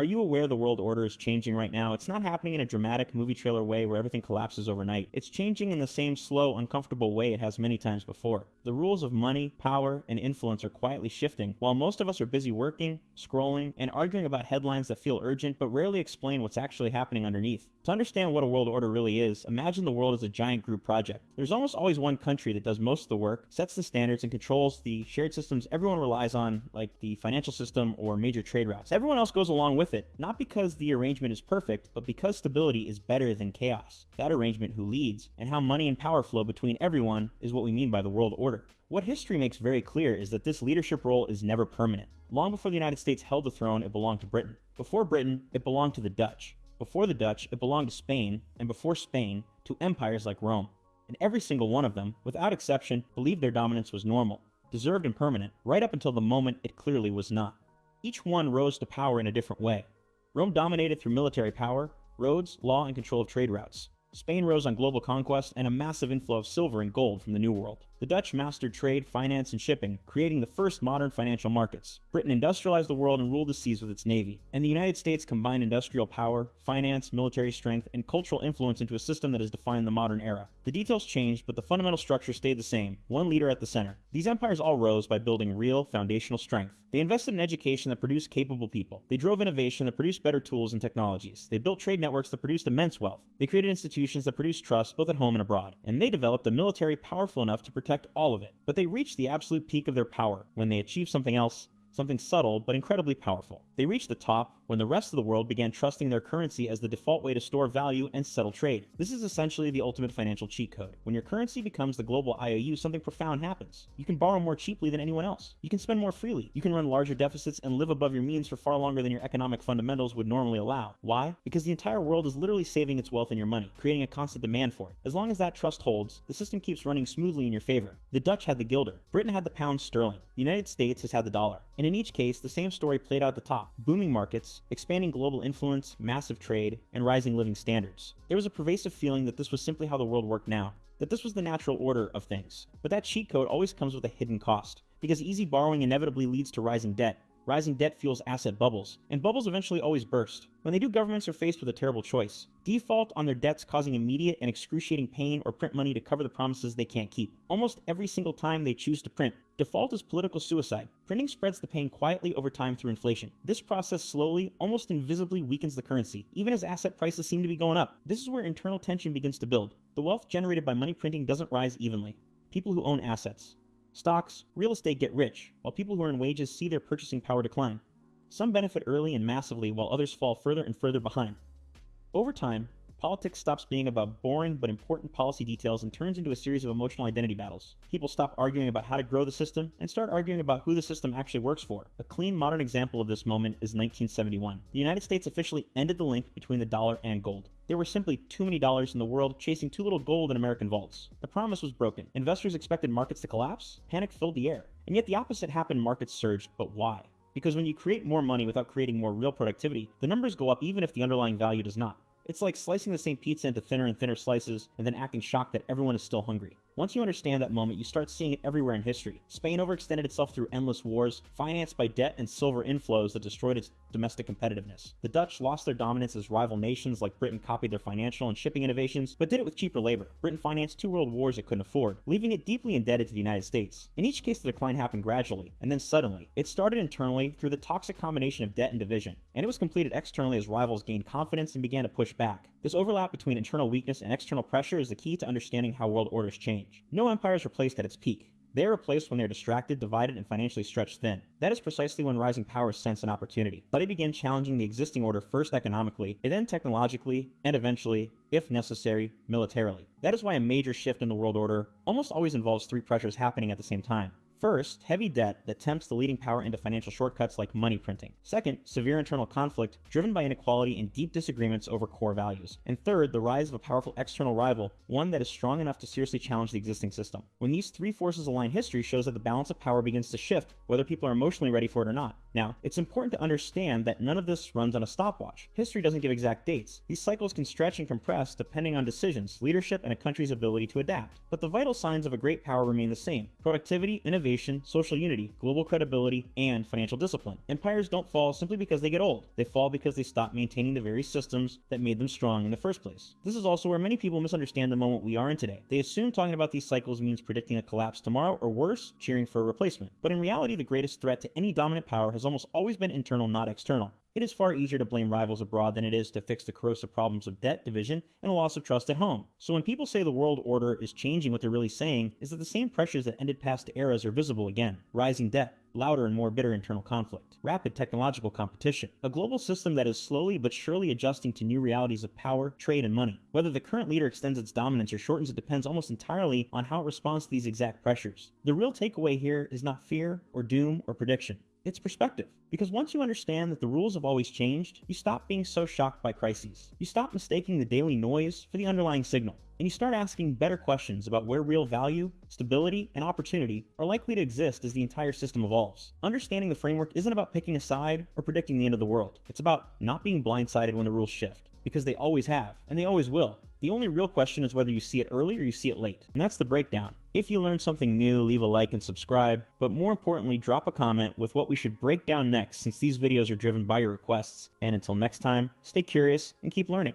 Are you aware the world order is changing right now? It's not happening in a dramatic movie trailer way where everything collapses overnight. It's changing in the same slow, uncomfortable way it has many times before. The rules of money, power, and influence are quietly shifting, while most of us are busy working, scrolling, and arguing about headlines that feel urgent but rarely explain what's actually happening underneath. To understand what a world order really is, imagine the world as a giant group project. There's almost always one country that does most of the work, sets the standards, and controls the shared systems everyone relies on, like the financial system or major trade routes. Everyone else goes along with it, not because the arrangement is perfect, but because stability is better than chaos. That arrangement who leads, and how money and power flow between everyone, is what we mean by the world order. What history makes very clear is that this leadership role is never permanent. Long before the United States held the throne, it belonged to Britain. Before Britain, it belonged to the Dutch. Before the Dutch, it belonged to Spain, and before Spain, to empires like Rome. And every single one of them, without exception, believed their dominance was normal, deserved and permanent, right up until the moment it clearly was not. Each one rose to power in a different way. Rome dominated through military power, roads, law, and control of trade routes. Spain rose on global conquest and a massive inflow of silver and gold from the New World. The Dutch mastered trade, finance, and shipping, creating the first modern financial markets. Britain industrialized the world and ruled the seas with its navy. And the United States combined industrial power, finance, military strength, and cultural influence into a system that has defined the modern era. The details changed, but the fundamental structure stayed the same, one leader at the center. These empires all rose by building real, foundational strength. They invested in education that produced capable people. They drove innovation that produced better tools and technologies. They built trade networks that produced immense wealth. They created institutions that produced trust both at home and abroad. And they developed a military powerful enough to protect all of it. But they reached the absolute peak of their power when they achieved something else, something subtle but incredibly powerful. They reached the top when the rest of the world began trusting their currency as the default way to store value and settle trade. This is essentially the ultimate financial cheat code. When your currency becomes the global IOU, something profound happens. You can borrow more cheaply than anyone else. You can spend more freely. You can run larger deficits and live above your means for far longer than your economic fundamentals would normally allow. Why? Because the entire world is literally saving its wealth in your money, creating a constant demand for it. As long as that trust holds, the system keeps running smoothly in your favor. The Dutch had the guilder. Britain had the pound sterling. The United States has had the dollar. And in each case, the same story played out at the top. Booming markets, expanding global influence, massive trade, and rising living standards. There was a pervasive feeling that this was simply how the world worked now, that this was the natural order of things. But that cheat code always comes with a hidden cost, because easy borrowing inevitably leads to rising debt. Rising debt fuels asset bubbles, and bubbles eventually always burst. When they do, governments are faced with a terrible choice. Default on their debts, causing immediate and excruciating pain, or print money to cover the promises they can't keep. Almost every single time they choose to print. Default is political suicide. Printing spreads the pain quietly over time through inflation. This process slowly, almost invisibly weakens the currency, even as asset prices seem to be going up. This is where internal tension begins to build. The wealth generated by money printing doesn't rise evenly. People who own assets, stocks, real estate get rich, while people who earn wages see their purchasing power decline. Some benefit early and massively, while others fall further and further behind. Over time, politics stops being about boring but important policy details and turns into a series of emotional identity battles. People stop arguing about how to grow the system and start arguing about who the system actually works for. A clean modern example of this moment is 1971. The United States officially ended the link between the dollar and gold. There were simply too many dollars in the world chasing too little gold in American vaults. The promise was broken. Investors expected markets to collapse. Panic filled the air. And yet the opposite happened. Markets surged. But why? Because when you create more money without creating more real productivity, the numbers go up even if the underlying value does not. It's like slicing the same pizza into thinner and thinner slices and then acting shocked that everyone is still hungry. Once you understand that moment, you start seeing it everywhere in history. Spain overextended itself through endless wars, financed by debt and silver inflows that destroyed its domestic competitiveness. The Dutch lost their dominance as rival nations like Britain copied their financial and shipping innovations, but did it with cheaper labor. Britain financed 2 world wars it couldn't afford, leaving it deeply indebted to the United States. In each case, the decline happened gradually, and then suddenly. It started internally through the toxic combination of debt and division, and it was completed externally as rivals gained confidence and began to push back. This overlap between internal weakness and external pressure is the key to understanding how world orders change. No empire is replaced at its peak. They are replaced when they are distracted, divided, and financially stretched thin. That is precisely when rising powers sense an opportunity. But they begin challenging the existing order first economically, and then technologically, and eventually, if necessary, militarily. That is why a major shift in the world order almost always involves 3 pressures happening at the same time. First, heavy debt that tempts the leading power into financial shortcuts like money printing. Second, severe internal conflict driven by inequality and deep disagreements over core values. And third, the rise of a powerful external rival, one that is strong enough to seriously challenge the existing system. When these 3 forces align, history shows that the balance of power begins to shift, whether people are emotionally ready for it or not. Now, it's important to understand that none of this runs on a stopwatch. History doesn't give exact dates. These cycles can stretch and compress depending on decisions, leadership, and a country's ability to adapt. But the vital signs of a great power remain the same: productivity, innovation, education, social unity, global credibility, and financial discipline. Empires don't fall simply because they get old. They fall because they stop maintaining the very systems that made them strong in the first place. This is also where many people misunderstand the moment we are in today. They assume talking about these cycles means predicting a collapse tomorrow, or worse, cheering for a replacement. But in reality, the greatest threat to any dominant power has almost always been internal, not external. It is far easier to blame rivals abroad than it is to fix the corrosive problems of debt, division, and a loss of trust at home. So when people say the world order is changing, what they're really saying is that the same pressures that ended past eras are visible again. Rising debt, louder and more bitter internal conflict, rapid technological competition, a global system that is slowly but surely adjusting to new realities of power, trade, and money. Whether the current leader extends its dominance or shortens it depends almost entirely on how it responds to these exact pressures. The real takeaway here is not fear or doom or prediction. It's perspective. Because once you understand that the rules have always changed, you stop being so shocked by crises. You stop mistaking the daily noise for the underlying signal. And you start asking better questions about where real value, stability, and opportunity are likely to exist as the entire system evolves. Understanding the framework isn't about picking a side or predicting the end of the world. It's about not being blindsided when the rules shift. Because they always have, and they always will. The only real question is whether you see it early or you see it late. And that's the breakdown. If you learned something new, leave a like and subscribe, but more importantly, drop a comment with what we should break down next, since these videos are driven by your requests. And until next time, stay curious and keep learning.